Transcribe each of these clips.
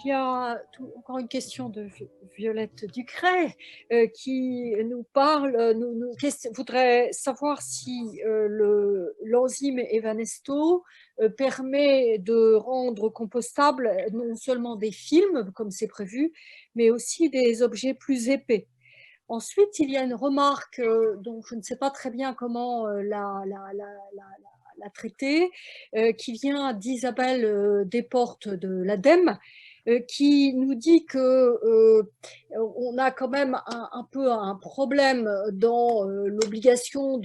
il y a encore une question de Violette Ducret qui nous parle, voudrait savoir si l'enzyme Evanesto permet de rendre compostable non seulement des films, comme c'est prévu, mais aussi des objets plus épais. Ensuite, il y a une remarque dont je ne sais pas très bien comment la traiter, qui vient d'Isabelle Desportes de l'ADEME, qui nous dit que on a quand même un peu un problème dans l'obligation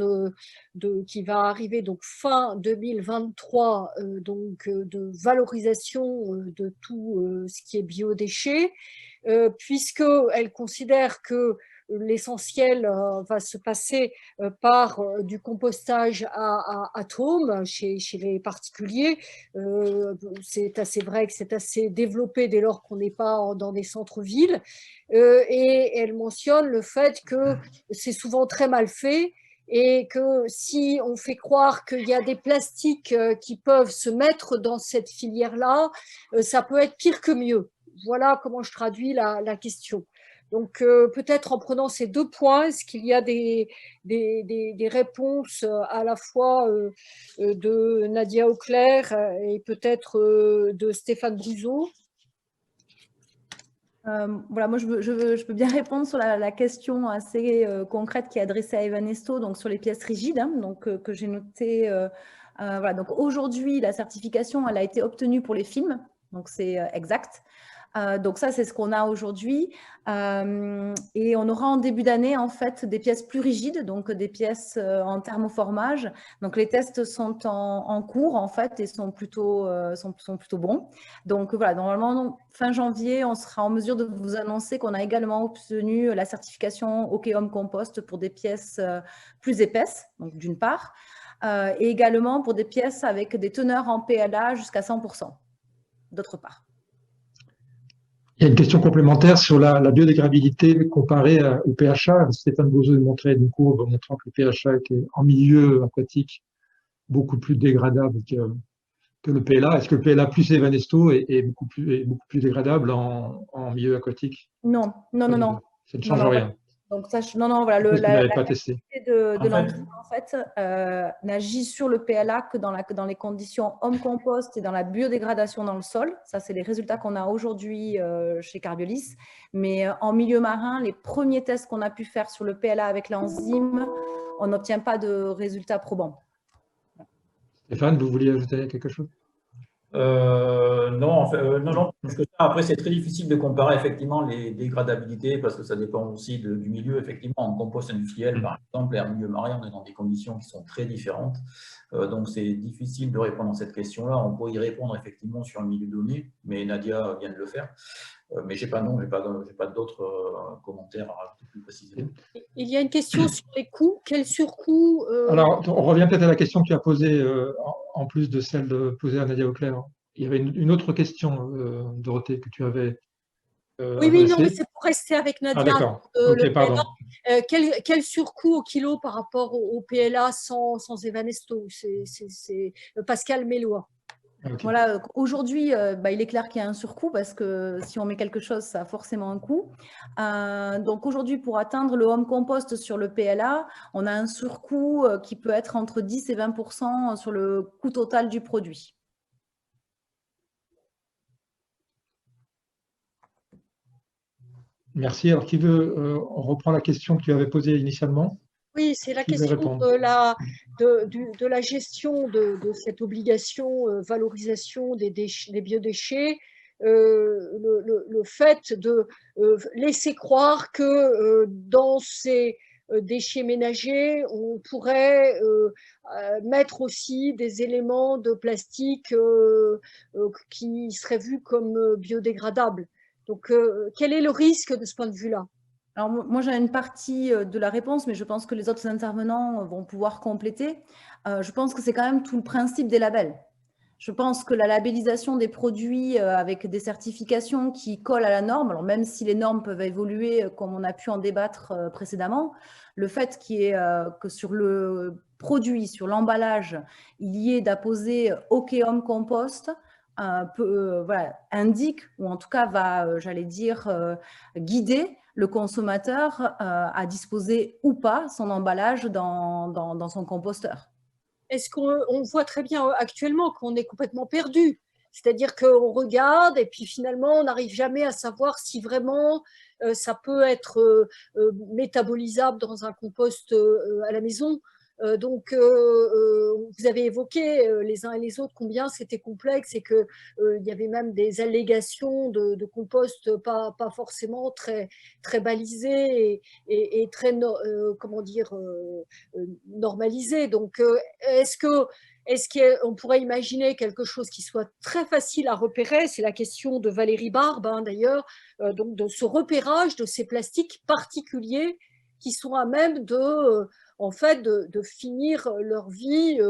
qui va arriver donc fin 2023 de valorisation de tout ce qui est biodéchets, puisqu'elle considère que l'essentiel va se passer par du compostage à atomes chez les particuliers. C'est assez vrai que c'est assez développé dès lors qu'on n'est pas dans des centres-villes. Et elle mentionne le fait que c'est souvent très mal fait et que si on fait croire qu'il y a des plastiques qui peuvent se mettre dans cette filière-là, ça peut être pire que mieux. Voilà comment je traduis la question. Donc, peut-être en prenant ces deux points, est-ce qu'il y a des réponses à la fois de Nadia Auclair et peut-être de Stéphane Bruzo? Voilà, moi je peux bien répondre sur la question assez concrète qui est adressée à Evanesto, donc sur les pièces rigides, hein, donc que j'ai noté. Voilà, donc aujourd'hui la certification elle a été obtenue pour les films, donc c'est exact. Donc ça, c'est ce qu'on a aujourd'hui. Et on aura en début d'année, en fait, des pièces plus rigides, donc des pièces en thermoformage. Donc les tests sont en cours, en fait, et sont plutôt bons. Donc voilà, normalement, fin janvier, on sera en mesure de vous annoncer qu'on a également obtenu la certification OK Home Compost pour des pièces plus épaisses, donc d'une part, et également pour des pièces avec des teneurs en PLA jusqu'à 100%, d'autre part. Il y a une question complémentaire sur la biodégradabilité comparée au PHA. Stéphane Bouzou montrait une courbe montrant que le PHA était en milieu aquatique beaucoup plus dégradable que le PLA. Est-ce que le PLA plus Evanesto est beaucoup plus dégradable en milieu aquatique? Non. Ça ne change rien. Donc ça, voilà, la qualité de l'enzyme en fait n'agit sur le PLA que dans les conditions home compost et dans la biodégradation dans le sol. Ça, c'est les résultats qu'on a aujourd'hui chez Carbiolys. Mais en milieu marin, les premiers tests qu'on a pu faire sur le PLA avec l'enzyme, on n'obtient pas de résultats probants. Stéphane, vous vouliez ajouter quelque chose? Non, en fait, non, parce que ça, après, c'est très difficile de comparer effectivement les dégradabilités parce que ça dépend aussi du milieu. Effectivement, en compost industriel, par exemple, et en milieu marin, on est dans des conditions qui sont très différentes. Donc, c'est difficile de répondre à cette question-là. On pourrait y répondre effectivement sur un milieu donné, mais Nadia vient de le faire. Mais j'ai pas d'autres commentaires à rajouter plus précisément. Il y a une question sur les coûts. Quel surcoût Alors, on revient peut-être à la question que tu as posée, en plus de celle posée à Nadia Auclair. Il y avait une autre question, Dorothée, que tu avais oui, non, mais c'est pour rester avec Nadia. Ah, d'accord. Ok, pardon. Quel surcoût au kilo par rapport au PLA sans Evanesto? C'est Pascal Mélois. Okay. Voilà, aujourd'hui, il est clair qu'il y a un surcoût parce que si on met quelque chose, ça a forcément un coût. Donc aujourd'hui, pour atteindre le home compost sur le PLA, on a un surcoût qui peut être entre 10 et 20% sur le coût total du produit. Merci. Alors, qui veut, on reprend la question que tu avais posée initialement? Oui, c'est la question de la gestion de cette obligation valorisation des biodéchets, le fait de laisser croire que dans ces déchets ménagers, on pourrait mettre aussi des éléments de plastique qui seraient vus comme biodégradables. Donc, quel est le risque de ce point de vue-là ? Alors, moi, j'ai une partie de la réponse, mais je pense que les autres intervenants vont pouvoir compléter. Je pense que c'est quand même tout le principe des labels. Je pense que la labellisation des produits avec des certifications qui collent à la norme, alors même si les normes peuvent évoluer comme on a pu en débattre précédemment, le fait que sur le produit, sur l'emballage, il y ait d'apposer OK Home Compost, voilà, indique, ou en tout cas va, j'allais dire, guider le consommateur à disposer ou pas son emballage dans son composteur. Est-ce qu'on voit très bien actuellement qu'on est complètement perdu? C'est-à-dire qu'on regarde et puis finalement, on n'arrive jamais à savoir si vraiment ça peut être métabolisable dans un compost à la maison. Donc, vous avez évoqué les uns et les autres combien c'était complexe et qu'il y avait même des allégations de compost pas forcément très balisés et très, comment dire, normalisés. Donc, est-ce qu'on pourrait imaginer quelque chose qui soit très facile à repérer? C'est la question de Valérie Barbe, hein, d'ailleurs, donc de ce repérage de ces plastiques particuliers qui sont à même en fait, de finir leur vie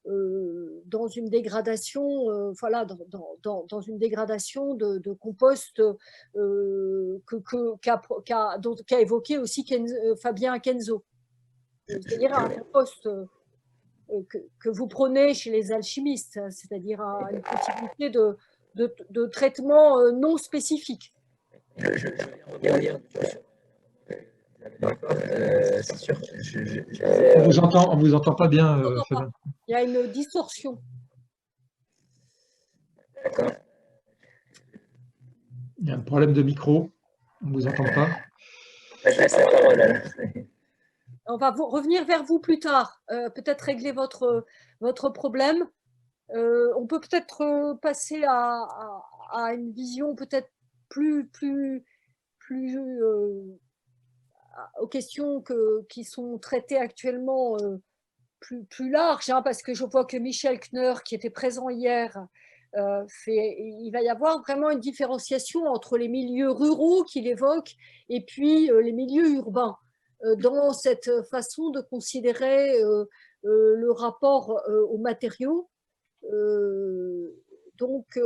dans une dégradation, voilà, dans une dégradation de compost qu'a évoqué aussi Fabien Kenzo. C'est-à-dire un compost que vous prenez chez les alchimistes, c'est-à-dire une possibilité de traitement non spécifique. Je vais revenir c'est sûr. On vous entend pas bien. Il y a une distorsion. D'accord. Il y a un problème de micro. On ne vous entend pas. On va revenir vers vous plus tard. Peut-être régler votre problème. On peut peut-être passer à une vision peut-être plus aux questions qui sont traitées actuellement plus larges, hein, parce que je vois que Michel Kneur, qui était présent hier, il va y avoir vraiment une différenciation entre les milieux ruraux qu'il évoque et puis les milieux urbains dans cette façon de considérer le rapport aux matériaux. Donc,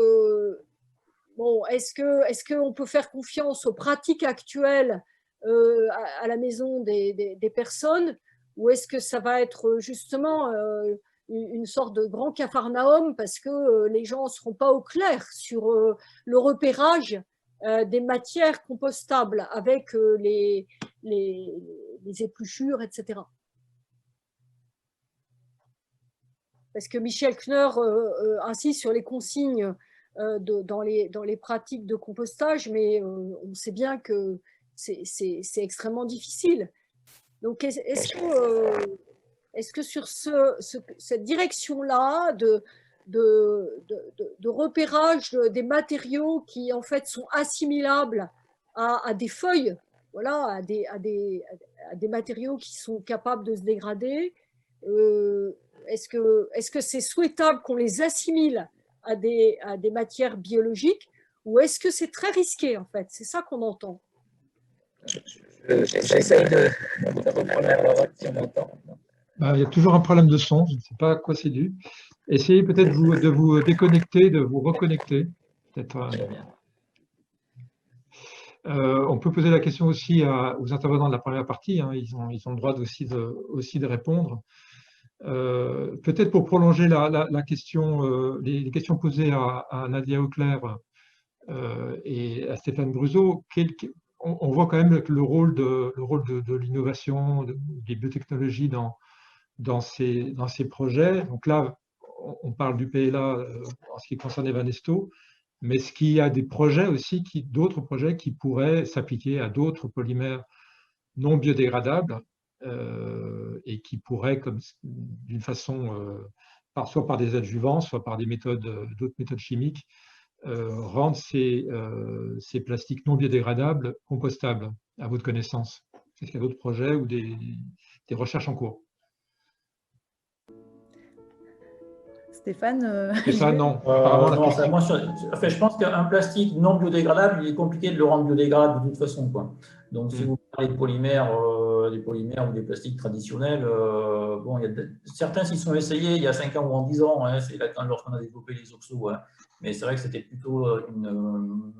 bon, est-ce qu'on peut faire confiance aux pratiques actuelles à la maison des personnes, ou est-ce que ça va être justement une sorte de grand capharnaüm parce que les gens ne seront pas au clair sur le repérage des matières compostables avec les épluchures, etc. Parce que Michel Kneur insiste sur les consignes dans les pratiques de compostage, mais on sait bien que c'est extrêmement difficile. Donc, est-ce que sur cette direction-là de repérage des matériaux qui, en fait, sont assimilables à des feuilles, voilà, à des matériaux qui sont capables de se dégrader, est-ce que c'est souhaitable qu'on les assimile à des matières biologiques, ou est-ce que c'est très risqué, en fait? C'est ça qu'on entend. J'essaye de reprendre la parole si on m'entend. Il y a toujours un problème de son, je ne sais pas à quoi c'est dû. Essayez peut-être de vous déconnecter, de vous reconnecter. On peut poser la question aussi aux intervenants de la première partie, hein, ils ont le droit aussi de répondre. Peut-être pour prolonger la question, les questions posées à Nadia Auclair et à Stéphane Bruzo, on voit quand même que le rôle de l'innovation, des biotechnologies dans ces projets. Donc là, on parle du PLA en ce qui concerne Evanesto, mais est-ce qu'il y a des projets aussi, d'autres projets qui pourraient s'appliquer à d'autres polymères non biodégradables et qui pourraient, d'une façon, soit par des adjuvants, soit par d'autres méthodes chimiques, rendre ces plastiques non biodégradables compostables, à votre connaissance? Est-ce qu'il y a d'autres projets ou des recherches en cours? Stéphane, non. Moi, je pense qu'un plastique non biodégradable, il est compliqué de le rendre biodégradable de toute façon, quoi. Donc, si vous parlez de polymères ou des plastiques traditionnels, bon, certains s'y sont essayés il y a 5 ans ou en 10 ans, hein, c'est là lorsqu'on a développé les oxos, hein. Mais c'est vrai que c'était plutôt une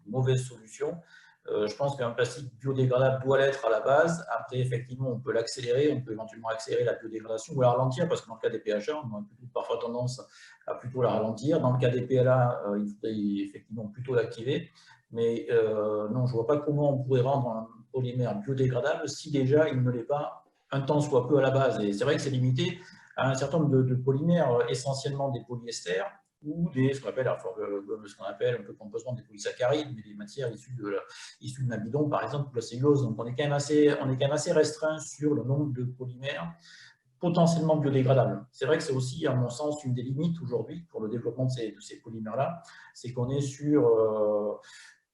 mauvaise solution. Je pense qu'un plastique biodégradable doit l'être à la base. Après, effectivement, on peut l'accélérer, on peut éventuellement accélérer la biodégradation ou la ralentir, parce que dans le cas des PHA, on a parfois tendance à plutôt la ralentir. Dans le cas des PLA, il faudrait effectivement plutôt l'activer. Mais non, je ne vois pas comment on pourrait rendre un polymère biodégradable si déjà il ne l'est pas un temps soit peu à la base. Et c'est vrai que c'est limité à un certain nombre de polymères, essentiellement des polyesters, ou ce qu'on appelle un peu pompeusement des polysaccharides, mais des matières issues de l'amidon, par exemple, ou la cellulose. Donc on est quand même assez restreint sur le nombre de polymères potentiellement biodégradables. C'est vrai que c'est aussi, à mon sens, une des limites aujourd'hui pour le développement de ces polymères-là, c'est qu'on est sur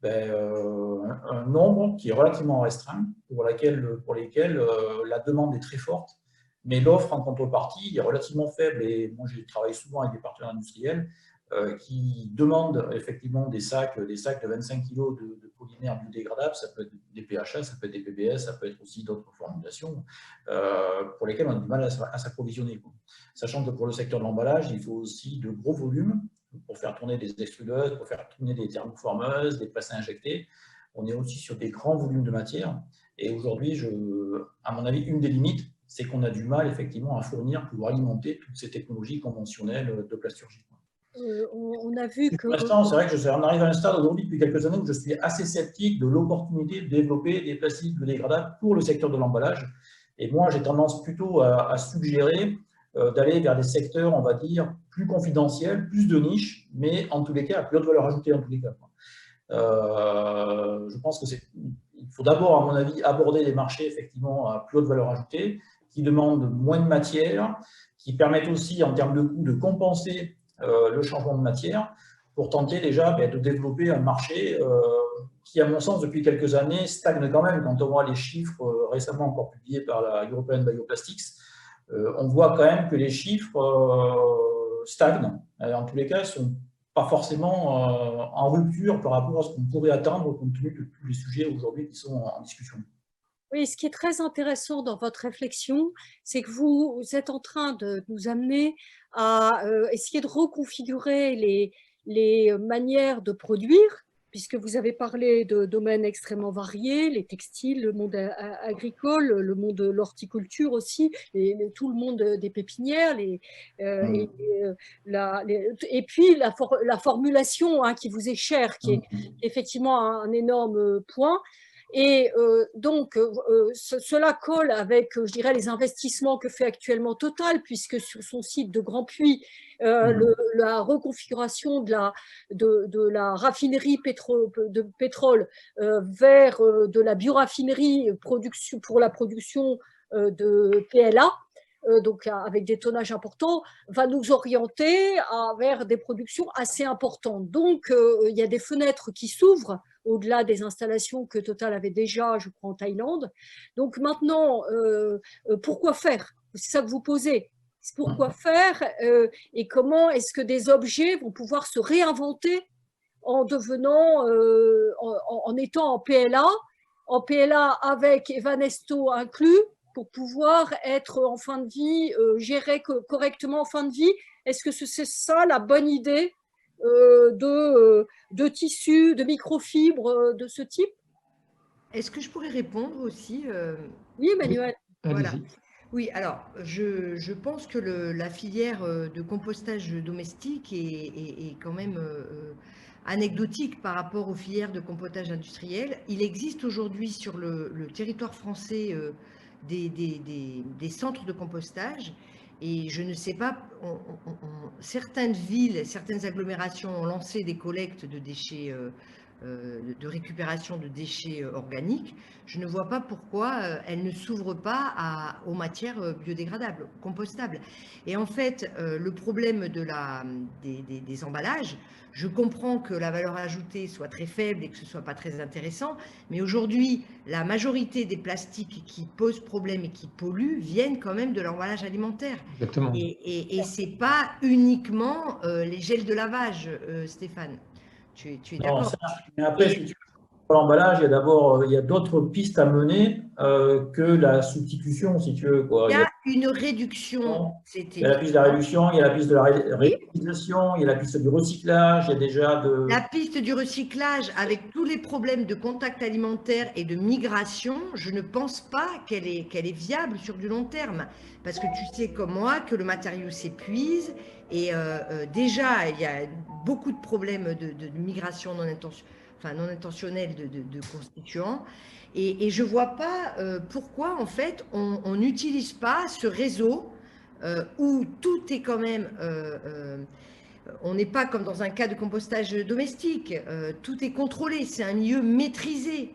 un nombre qui est relativement restreint, pour lesquels la demande est très forte, mais l'offre en contrepartie est relativement faible. Et moi, je travaille souvent avec des partenaires industriels qui demandent effectivement des sacs de 25 kg de polymères biodégradables. Ça peut être des PHA, ça peut être des PBS, ça peut être aussi d'autres formulations pour lesquelles on a du mal à s'approvisionner. Sachant que pour le secteur de l'emballage, il faut aussi de gros volumes pour faire tourner des extrudeuses, pour faire tourner des thermoformeuses, des presses à injecter. On est aussi sur des grands volumes de matière. Et aujourd'hui, à mon avis, une des limites, c'est qu'on a du mal effectivement à fournir, pour alimenter toutes ces technologies conventionnelles de plasturgie. On a vu que… Pour l'instant, c'est vrai que on arrive à un stade aujourd'hui, depuis quelques années, où je suis assez sceptique de l'opportunité de développer des plastiques biodégradables pour le secteur de l'emballage. Et moi, j'ai tendance plutôt à suggérer d'aller vers des secteurs, on va dire, plus confidentiels, plus de niche, mais en tous les cas, à plus haute valeur ajoutée en tous les cas. Je pense qu'il faut d'abord, à mon avis, aborder les marchés effectivement à plus haute valeur ajoutée, qui demandent moins de matière, qui permettent aussi, en termes de coûts, de compenser le changement de matière, pour tenter déjà de développer un marché qui, à mon sens, depuis quelques années, stagne quand même. Quand on voit les chiffres récemment encore publiés par la European Bioplastics, on voit quand même que les chiffres stagnent. En tous les cas, ne sont pas forcément en rupture par rapport à ce qu'on pourrait attendre compte tenu de tous les sujets aujourd'hui qui sont en discussion. Oui, ce qui est très intéressant dans votre réflexion, c'est que vous êtes en train de nous amener à essayer de reconfigurer les manières de produire, puisque vous avez parlé de domaines extrêmement variés, les textiles, le monde agricole, le monde de l'horticulture aussi, tout le monde des pépinières, et puis la formulation qui vous est chère, qui est effectivement un énorme point. Et donc, cela colle avec, je dirais, les investissements que fait actuellement Total, puisque sur son site de Grand-Puy, la reconfiguration de la raffinerie de pétrole vers de la bioraffinerie pour la production de PLA, donc avec des tonnages importants, va nous orienter vers des productions assez importantes. Donc, il y a des fenêtres qui s'ouvrent au-delà des installations que Total avait déjà, je crois, en Thaïlande. Donc maintenant, pourquoi faire? C'est ça que vous posez. Pourquoi faire et comment est-ce que des objets vont pouvoir se réinventer en devenant, en étant en PLA avec Evanesto inclus, pour pouvoir être en fin de vie, géré correctement en fin de vie? Est-ce que c'est ça la bonne idée de tissus, de microfibres de ce type? Est-ce que je pourrais répondre aussi Oui, Emmanuel. Voilà. Oui, alors je pense que la filière de compostage domestique est quand même anecdotique par rapport aux filières de compostage industriel. Il existe aujourd'hui sur le territoire français des centres de compostage. Et je ne sais pas, certaines villes, certaines agglomérations ont lancé des collectes de déchets, de récupération de déchets organiques. Je ne vois pas pourquoi elles ne s'ouvrent pas aux matières biodégradables, compostables. Et en fait, le problème des emballages, je comprends que la valeur ajoutée soit très faible et que ce ne soit pas très intéressant, mais aujourd'hui, la majorité des plastiques qui posent problème et qui polluent viennent quand même de l'emballage alimentaire. Exactement. Et ce n'est pas uniquement les gels de lavage, Stéphane. Tu es d'accord? Mais après, si tu veux, pour l'emballage, il y a d'autres pistes à mener que la substitution, si tu veux. une réduction, Il c'était… y a la piste de la réduction, il y a la piste de la réutilisation, il y a la piste du recyclage, il y a déjà de… La piste du recyclage, avec tous les problèmes de contact alimentaire et de migration, je ne pense pas qu'elle est viable sur du long terme. Parce que tu sais comme moi que le matériau s'épuise et déjà, il y a beaucoup de problèmes de migration non intentionnelle de constituants. Et je ne vois pas pourquoi, en fait, on n'utilise pas ce réseau où tout est quand même… on n'est pas comme dans un cas de compostage domestique, tout est contrôlé, c'est un milieu maîtrisé.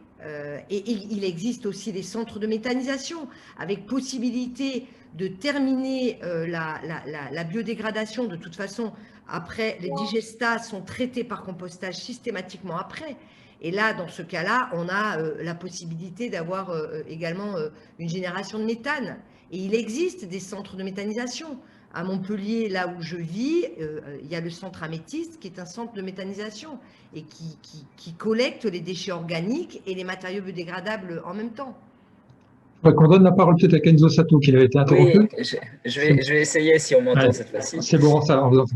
Et il existe aussi des centres de méthanisation avec possibilité de terminer la biodégradation. De toute façon, après, les digestats sont traités par compostage systématiquement après. Et là, dans ce cas-là, on a la possibilité d'avoir également une génération de méthane. Et il existe des centres de méthanisation. À Montpellier, là où je vis, il y a le centre Améthyste qui est un centre de méthanisation et qui collecte les déchets organiques et les matériaux biodégradables en même temps. Qu'on donne la parole peut-être à Kenzo Sato qui avait été interrompu. Oui, je vais essayer si on m'entend cette fois-ci. C'est bon, ça, on vous entend.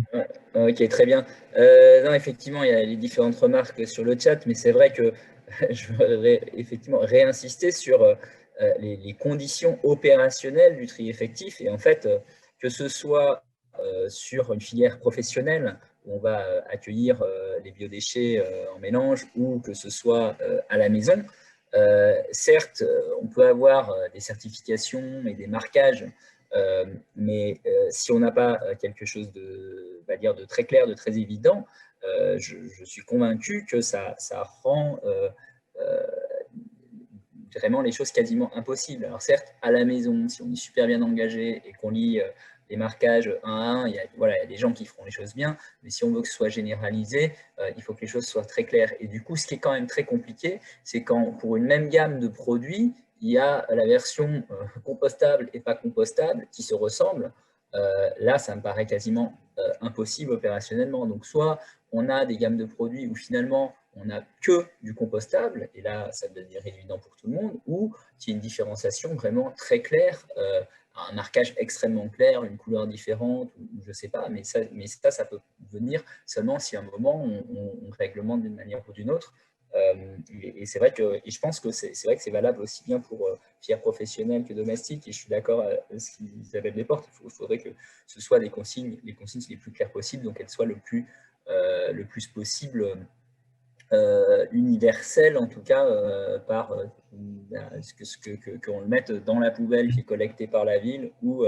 Ok, très bien. Non, effectivement, il y a les différentes remarques sur le chat, mais c'est vrai que je voudrais effectivement réinsister sur les conditions opérationnelles du tri effectif. Et en fait, que ce soit sur une filière professionnelle où on va accueillir les biodéchets en mélange ou que ce soit à la maison, certes, on peut avoir des certifications et des marquages, mais si on n'a pas quelque chose de très clair, de très évident, je suis convaincu que ça rend vraiment les choses quasiment impossibles. Alors certes, à la maison, si on est super bien engagé et qu'on lit les marquages un à un, il y a des gens qui feront les choses bien, mais si on veut que ce soit généralisé, il faut que les choses soient très claires. Et du coup, ce qui est quand même très compliqué, c'est quand pour une même gamme de produits, il y a la version compostable et pas compostable qui se ressemblent. Là, ça me paraît quasiment impossible opérationnellement. Donc, soit on a des gammes de produits où finalement, on n'a que du compostable, et là, ça devient évident pour tout le monde, ou qu'il y a une différenciation vraiment très claire, un marquage extrêmement clair, une couleur différente, ou je ne sais pas, mais ça peut venir seulement si à un moment, on réglemente d'une manière ou d'une autre. Et c'est vrai que je pense que c'est vrai que c'est valable aussi bien pour filières professionnelles que domestiques, et je suis d'accord avec ce qu'Isabelle Desportes, il faudrait que ce soit les consignes les plus claires possibles, donc qu'elles soient le plus possible universel, en tout cas, par qu'on le mette dans la poubelle qui est collectée par la ville ou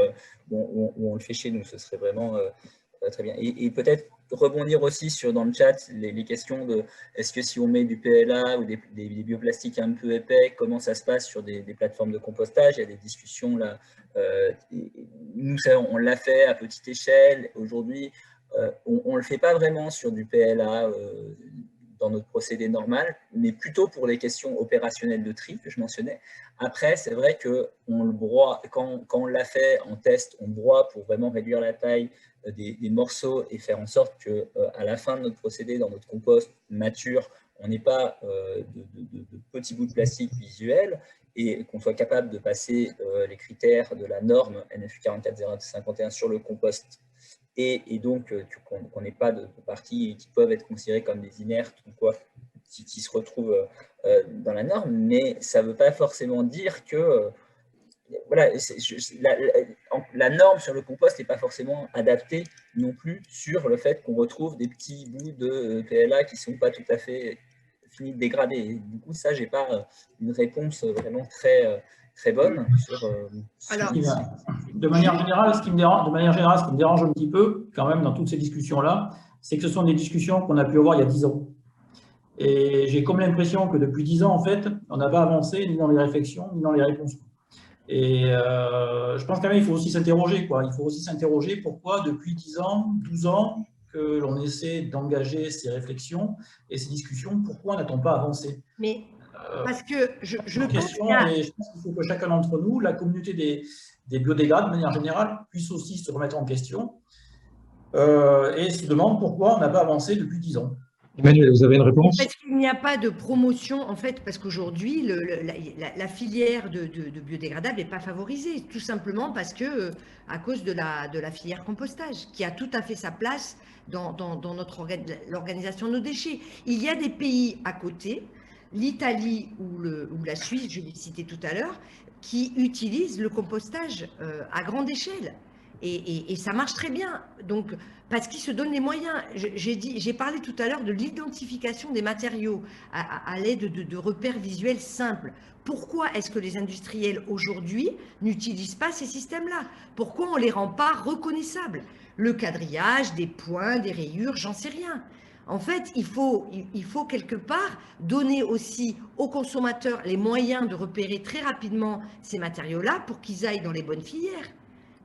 on le fait chez nous. Ce serait vraiment très bien. Et peut-être rebondir aussi dans le chat les questions de est-ce que si on met du PLA ou des bioplastiques un peu épais, comment ça se passe sur des plateformes de compostage? Il y a des discussions là. Nous, on l'a fait à petite échelle. Aujourd'hui, on ne le fait pas vraiment sur du PLA dans notre procédé normal, mais plutôt pour les questions opérationnelles de tri que je mentionnais. Après, c'est vrai qu'on le broie, quand on l'a fait en test, on broie pour vraiment réduire la taille des morceaux et faire en sorte qu'à la fin de notre procédé, dans notre compost mature, on n'ait pas de petits bouts de plastique visuels et qu'on soit capable de passer les critères de la norme NFU 44051 sur le compost et donc qu'on n'ait pas de parties qui peuvent être considérées comme des inertes ou quoi, qui se retrouvent dans la norme, mais ça ne veut pas forcément dire que voilà, la norme sur le compost n'est pas forcément adaptée non plus sur le fait qu'on retrouve des petits bouts de PLA qui ne sont pas tout à fait finis de dégrader. Et du coup, ça, je n'ai pas une réponse vraiment très bonne sur… Alors, de manière générale, ce qui me dérange un petit peu, quand même, dans toutes ces discussions-là, c'est que ce sont des discussions qu'on a pu avoir il y a 10 ans. Et j'ai comme l'impression que depuis 10 ans, en fait, on n'a pas avancé ni dans les réflexions, ni dans les réponses. Et je pense quand même qu'il faut aussi s'interroger, quoi. Il faut aussi s'interroger pourquoi depuis 10 ans, 12 ans, que l'on essaie d'engager ces réflexions et ces discussions, pourquoi n'a-t-on pas avancé? Mais parce que je pense qu'il faut que chacun d'entre nous, la communauté des biodégrades de manière générale, puisse aussi se remettre en question et se demande pourquoi on n'a pas avancé depuis 10 ans. Emmanuel, vous avez une réponse? Parce qu'il n'y a pas de promotion, en fait, parce qu'aujourd'hui, la filière de biodégradables n'est pas favorisée, tout simplement parce que, à cause de la filière compostage, qui a tout à fait sa place dans l'organisation de nos déchets. Il y a des pays à côté, l'Italie ou la Suisse, je l'ai cité tout à l'heure, qui utilisent le compostage à grande échelle. Et ça marche très bien. Donc, parce qu'ils se donnent les moyens. J'ai parlé tout à l'heure de l'identification des matériaux à l'aide de repères visuels simples. Pourquoi est-ce que les industriels aujourd'hui n'utilisent pas ces systèmes-là? Pourquoi on ne les rend pas reconnaissables? Le quadrillage, des points, des rayures, j'en sais rien. En fait, il faut quelque part donner aussi aux consommateurs les moyens de repérer très rapidement ces matériaux-là pour qu'ils aillent dans les bonnes filières.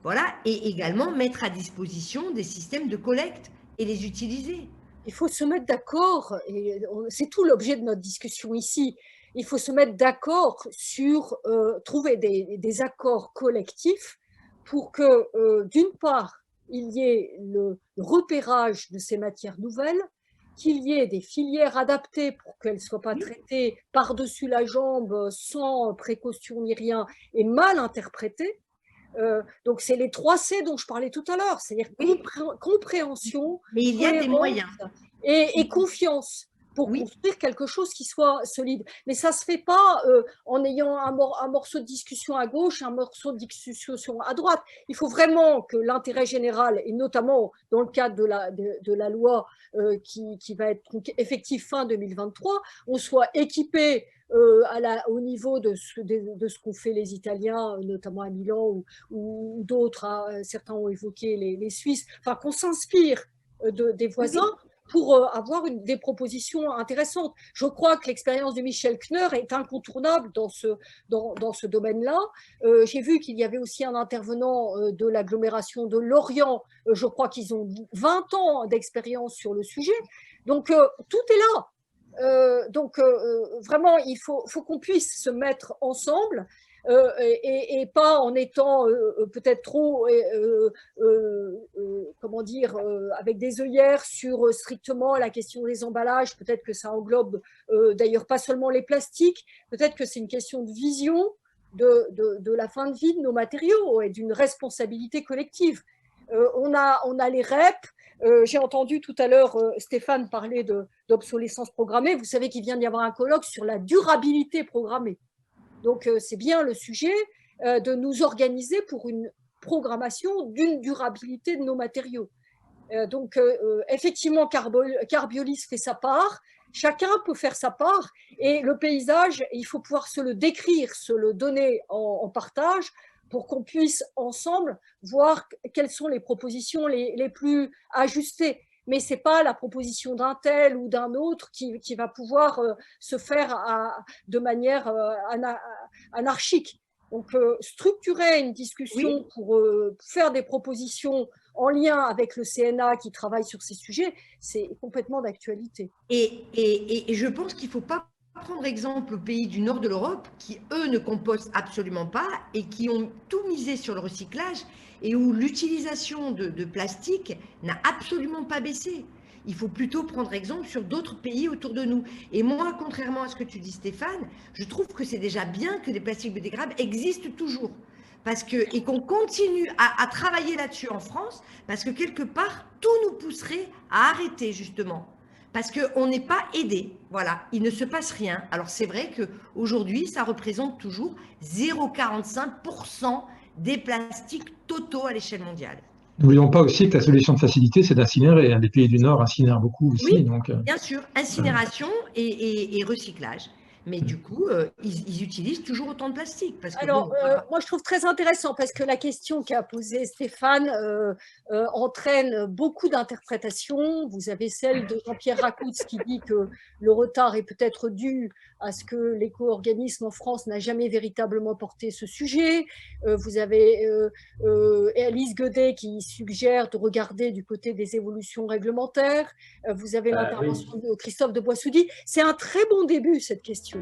Voilà, et également mettre à disposition des systèmes de collecte et les utiliser. Il faut se mettre d'accord, et c'est tout l'objet de notre discussion ici. Il faut se mettre d'accord sur trouver des accords collectifs pour que, d'une part, il y ait le repérage de ces matières nouvelles, qu'il y ait des filières adaptées pour qu'elles ne soient pas traitées par-dessus la jambe sans précaution ni rien et mal interprétées. Donc, c'est les 3 C dont je parlais tout à l'heure, c'est-à-dire compréhension, mais il y a des moyens et confiance pour construire quelque chose qui soit solide. Mais ça ne se fait pas en ayant un morceau de discussion à gauche, un morceau de discussion à droite. Il faut vraiment que l'intérêt général, et notamment dans le cadre de la loi qui va être effective fin 2023, on soit équipé au niveau de ce qu'ont fait les Italiens, notamment à Milan ou d'autres, hein, certains ont évoqué les Suisses, enfin qu'on s'inspire des voisins pour avoir des propositions intéressantes. Je crois que l'expérience de Michel Kneur est incontournable dans ce domaine-là. J'ai vu qu'il y avait aussi un intervenant de l'agglomération de Lorient. Je crois qu'ils ont 20 ans d'expérience sur le sujet. Donc, tout est là. Vraiment, il faut qu'on puisse se mettre ensemble et pas en étant peut-être trop, comment dire, avec des œillères sur strictement la question des emballages. Peut-être que ça englobe d'ailleurs pas seulement les plastiques, peut-être que c'est une question de vision de la fin de vie de nos matériaux et d'une responsabilité collective. On a les REP. J'ai entendu tout à l'heure Stéphane parler d'obsolescence programmée. Vous savez qu'il vient d'y avoir un colloque sur la durabilité programmée. Donc, c'est bien le sujet de nous organiser pour une programmation d'une durabilité de nos matériaux. Donc, effectivement, Carbiolis fait sa part. Chacun peut faire sa part. Et le paysage, il faut pouvoir se le décrire, se le donner en partage pour qu'on puisse ensemble voir quelles sont les propositions les plus ajustées. Mais ce n'est pas la proposition d'un tel ou d'un autre qui va pouvoir se faire de manière anarchique. Donc, structurer une discussion pour faire des propositions en lien avec le CNA qui travaille sur ces sujets, c'est complètement d'actualité. Et je pense qu'il ne faut pas prendre exemple aux pays du nord de l'Europe qui, eux, ne compostent absolument pas et qui ont tout misé sur le recyclage et où l'utilisation de plastique n'a absolument pas baissé. Il faut plutôt prendre exemple sur d'autres pays autour de nous. Et moi, contrairement à ce que tu dis, Stéphane, je trouve que c'est déjà bien que les plastiques biodégradables existent toujours. Et qu'on continue à travailler là-dessus en France, parce que quelque part, tout nous pousserait à arrêter, justement. Parce qu'on n'est pas aidé. Voilà, il ne se passe rien. Alors, c'est vrai qu'aujourd'hui, ça représente toujours 0,45% des plastiques totaux à l'échelle mondiale. N'oublions pas aussi que la solution de facilité, c'est d'incinérer. Les pays du Nord incinèrent beaucoup aussi. Oui, donc, bien sûr, incinération et recyclage. Mais du coup, ils utilisent toujours autant de plastique. Parce que alors, moi, je trouve très intéressant parce que la question qu'a posée Stéphane entraîne beaucoup d'interprétations. Vous avez celle de Jean-Pierre Racoutz qui dit que le retard est peut-être dû à ce que l'éco-organisme en France n'a jamais véritablement porté ce sujet. Vous avez Alice Godet qui suggère de regarder du côté des évolutions réglementaires. Vous avez l'intervention de Christophe de Boissoudy. C'est un très bon début, cette question.